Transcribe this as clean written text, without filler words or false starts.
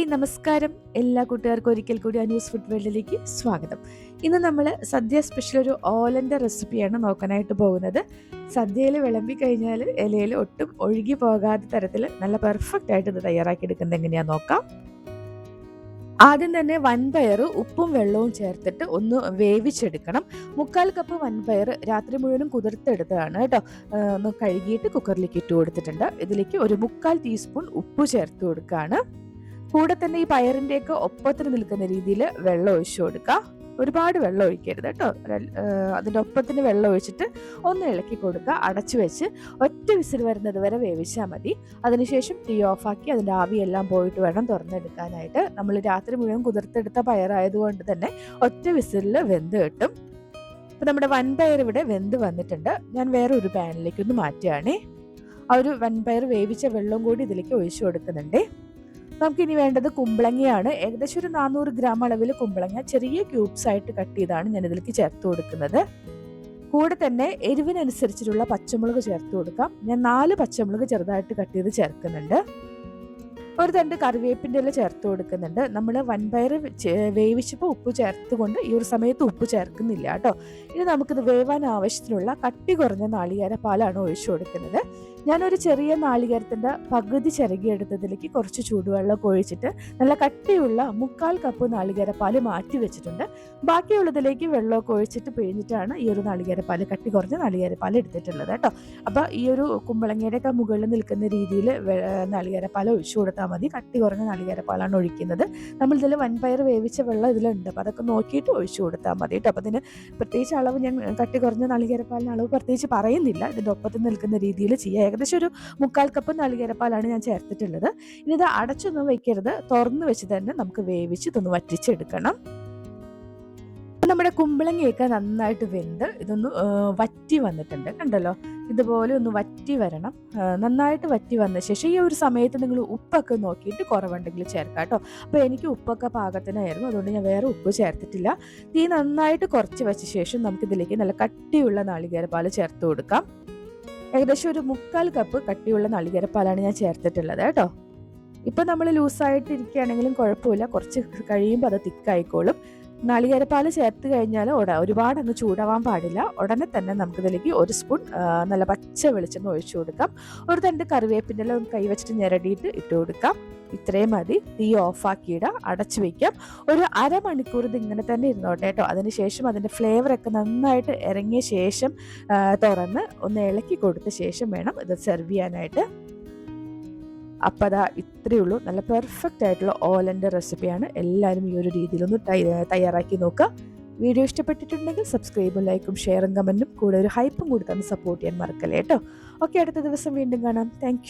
Hi നമസ്കാരം. എല്ലാ കൂട്ടുകാർക്കും ഒരിക്കൽ കൂടി അനൂസ് ഫുഡ് വേൾഡിലേക്ക് സ്വാഗതം. ഇന്ന് നമ്മൾ സദ്യ സ്പെഷ്യൽ ഒരു ഓലൻ്റെ റെസിപ്പിയാണ് നോക്കാനായിട്ട് പോകുന്നത്. സദ്യയിൽ വിളമ്പി കഴിഞ്ഞാൽ ഇലയിൽ ഒട്ടും ഒഴുകി പോകാത്ത തരത്തിൽ നല്ല പെർഫെക്റ്റ് ആയിട്ട് ഇത് തയ്യാറാക്കിയെടുക്കുന്നത് എങ്ങനെയാണെന്ന് നോക്കാം. ആദ്യം തന്നെ വൻപയർ ഉപ്പും വെള്ളവും ചേർത്തിട്ട് ഒന്ന് വേവിച്ചെടുക്കണം. 1/4 കപ്പ് വൻപയർ രാത്രി മുഴുവനും കുതിർത്തെടുത്തതാണ് കേട്ടോ. ഒന്ന് കഴുകിയിട്ട് കുക്കറിലേക്ക് ഇട്ട് കൊടുത്തിട്ടുണ്ട്. ഇതിലേക്ക് ഒരു 1/4 ടീസ്പൂൺ ഉപ്പ് ചേർത്ത് കൊടുക്കുകയാണ്. കൂടെ തന്നെ ഈ പയറിൻ്റെയൊക്കെ ഒപ്പത്തിന് നിൽക്കുന്ന രീതിയിൽ വെള്ളം ഒഴിച്ചു കൊടുക്കുക. ഒരുപാട് വെള്ളം ഒഴിക്കരുത് കേട്ടോ. അതിൻ്റെ ഒപ്പത്തിന് വെള്ളം ഒഴിച്ചിട്ട് ഒന്ന് ഇളക്കി കൊടുക്കുക. അടച്ചു വെച്ച് ഒറ്റ വിസിൽ വരുന്നത് വരെ വേവിച്ചാൽ മതി. അതിനുശേഷം തീ ഓഫാക്കി അതിൻ്റെ ആവിയെല്ലാം പോയിട്ട് വേണം തുറന്നെടുക്കാനായിട്ട്. നമ്മൾ രാത്രി മുഴുവൻ കുതിർത്തെടുത്ത പയറായതുകൊണ്ട് തന്നെ ഒറ്റ വിസിലിൽ വെന്ത് കിട്ടും. അപ്പം നമ്മുടെ വൻപയർ ഇവിടെ വെന്ത് വന്നിട്ടുണ്ട്. ഞാൻ വേറെ ഒരു പാനിലേക്ക് ഒന്ന് മാറ്റുകയാണേ. ആ ഒരു വൻപയർ വേവിച്ച വെള്ളം കൂടി ഇതിലേക്ക് ഒഴിച്ചു കൊടുക്കുന്നുണ്ട്. നമുക്കിനി വേണ്ടത് കുമ്പളങ്ങയാണ്. ഏകദേശം ഒരു 400 ഗ്രാം അളവിൽ കുമ്പളങ്ങ ചെറിയ ക്യൂബ്സ് ആയിട്ട് കട്ട് ചെയ്താണ് ഞാൻ ഇതിലേക്ക് ചേർത്ത് കൊടുക്കുന്നത്. കൂടെ തന്നെ എരിവിനനുസരിച്ചിട്ടുള്ള പച്ചമുളക് ചേർത്ത് കൊടുക്കാം. ഞാൻ 4 പച്ചമുളക് ചെറുതായിട്ട് കട്ട് ചെയ്ത് ചേർക്കുന്നുണ്ട്. ഒരു തണ്ട് കറിവേപ്പിൻ്റെ ഇല ചേർത്ത് കൊടുക്കുന്നുണ്ട്. നമ്മൾ വൻപയർ വേവിച്ചപ്പോൾ ഉപ്പ് ചേർത്തുകൊണ്ട് ഈ ഒരു സമയത്ത് ഉപ്പ് ചേർക്കുന്നില്ല കേട്ടോ. ഇനി നമുക്കിത് വേവാൻ ആവശ്യത്തിനുള്ള കട്ടി കുറഞ്ഞ നാളികേര പാലാണ് ഒഴിച്ചു കൊടുക്കുന്നത്. ഞാനൊരു ചെറിയ നാളികേരത്തിൻ്റെ പകുതി ചിരകിയെടുത്തതിലേക്ക് കുറച്ച് ചൂടുവെള്ളം ഒഴിച്ചിട്ട് നല്ല കട്ടിയുള്ള 1/4 കപ്പ് നാളികേരപ്പാൽ മാറ്റി വെച്ചിട്ടുണ്ട്. ബാക്കിയുള്ളതിലേക്ക് വെള്ളമൊക്കെ ഒഴിച്ചിട്ട് പിഴിഞ്ഞിട്ടാണ് ഈ ഒരു നാളികേരപ്പാൽ, കട്ടി കുറഞ്ഞ നാളികേരപ്പാൽ എടുത്തിട്ടുള്ളത് കേട്ടോ. അപ്പോൾ ഈ ഒരു കുമ്പളങ്ങയുടെയൊക്കെ മുകളിൽ നിൽക്കുന്ന രീതിയിൽ നാളികേരപ്പാൽ ഒഴിച്ചു കൊടുത്താൽ മതി. കട്ടി കുറഞ്ഞ നാളികേരപ്പാലാണ് ഒഴിക്കുന്നത്. നമ്മളിതിൽ വൻപയർ വേവിച്ച വെള്ളം ഇതിലുണ്ട്, അപ്പോൾ അതൊക്കെ നോക്കിയിട്ട് ഒഴിച്ചു കൊടുത്താൽ മതി കേട്ടോ. അപ്പോൾ അതിന് പ്രത്യേകിച്ച് അളവ് ഞാൻ കട്ടി കുറഞ്ഞ നാളികേരപ്പാലിന് അളവ് പ്രത്യേകിച്ച് പറയുന്നില്ല. ഇതിൻ്റെ ഒപ്പത്തിൽ നിൽക്കുന്ന രീതിയിൽ ചെയ്യുക. ഏകദേശം ഒരു 1/4 കപ്പ് നാളികേരപ്പാലാണ് ഞാൻ ചേർത്തിട്ടുള്ളത്. ഇനി ഇത് അടച്ചൊന്നും വെക്കരുത്, തുറന്ന് വെച്ച് തന്നെ നമുക്ക് വേവിച്ച് ഇതൊന്ന് വറ്റിച്ചെടുക്കണം. നമ്മുടെ കുമ്പളങ്ങയൊക്കെ നന്നായിട്ട് വെന്ത് ഇതൊന്ന് വറ്റി വന്നിട്ടുണ്ട്, കണ്ടല്ലോ. ഇതുപോലെ ഒന്ന് വറ്റി വരണം. നന്നായിട്ട് വറ്റി വന്ന ശേഷം ഈ ഒരു സമയത്ത് നിങ്ങൾ ഉപ്പൊക്കെ നോക്കിയിട്ട് കുറവുണ്ടെങ്കിൽ ചേർക്കാം കേട്ടോ. അപ്പോൾ എനിക്ക് ഉപ്പൊക്കെ പാകത്തിനായിരുന്നു, അതുകൊണ്ട് ഞാൻ വേറെ ഉപ്പ് ചേർത്തിട്ടില്ല. തീ നന്നായിട്ട് കുറച്ച് വെച്ച ശേഷം നമുക്കിതിലേക്ക് നല്ല കട്ടിയുള്ള നാളികേരപ്പാൽ ചേർത്ത് കൊടുക്കാം. ഏകദേശം ഒരു 1/4 കപ്പ് കട്ടിയുള്ള നാളികേരപ്പാലാണ് ഞാൻ ചേർത്തിട്ടുള്ളത് കേട്ടോ. ഇപ്പം നമ്മൾ ലൂസായിട്ട് ഇരിക്കുകയാണെങ്കിലും കുഴപ്പമില്ല, കുറച്ച് കഴിയുമ്പോൾ അത് തിക്കായിക്കോളും. നാളികേരപ്പാൽ ചേർത്ത് കഴിഞ്ഞാൽ ഒരുപാട് അങ്ങ് ചൂടാവാൻ പാടില്ല. ഉടനെ തന്നെ നമുക്കിതിലേക്ക് 1 സ്പൂൺ നല്ല പച്ച വെളിച്ചെണ്ണ ഒഴിച്ചു കൊടുക്കാം. ഒരു തണ്ട് കറിവേപ്പിൻ്റെ ഇല കൈ വെച്ചിട്ട് ഞെരടിയിട്ട് ഇട്ട് കൊടുക്കാം. ഇത്രയും മതി. തീ ഓഫാക്കിയിടുക, അടച്ചു വയ്ക്കാം. ഒരു അരമണിക്കൂർ ഇത് ഇങ്ങനെ തന്നെ ഇരുന്നോട്ടെ കേട്ടോ. അതിനുശേഷം അതിൻ്റെ ഫ്ലേവറൊക്കെ നന്നായിട്ട് ഇറങ്ങിയ ശേഷം തുറന്ന് ഒന്ന് ഇളക്കി കൊടുത്ത ശേഷം വേണം ഇത് സെർവ് ചെയ്യാനായിട്ട്. അപ്പം അതാ ഇത്രയേ ഉള്ളൂ. നല്ല പെർഫെക്റ്റ് ആയിട്ടുള്ള ഓലൻ്റെ റെസിപ്പിയാണ്. എല്ലാവരും ഈ ഒരു രീതിയിലൊന്ന് തയ്യാറാക്കി നോക്കുക. വീഡിയോ ഇഷ്ടപ്പെട്ടിട്ടുണ്ടെങ്കിൽ സബ്സ്ക്രൈബും ലൈക്കും ഷെയറും കമൻറ്റും കൂടെ ഒരു ഹൈപ്പും കൂടി തന്ന് സപ്പോർട്ട് ചെയ്യാൻ മറക്കല്ലേ കേട്ടോ. ഓക്കെ, അടുത്ത ദിവസം വീണ്ടും കാണാം. താങ്ക്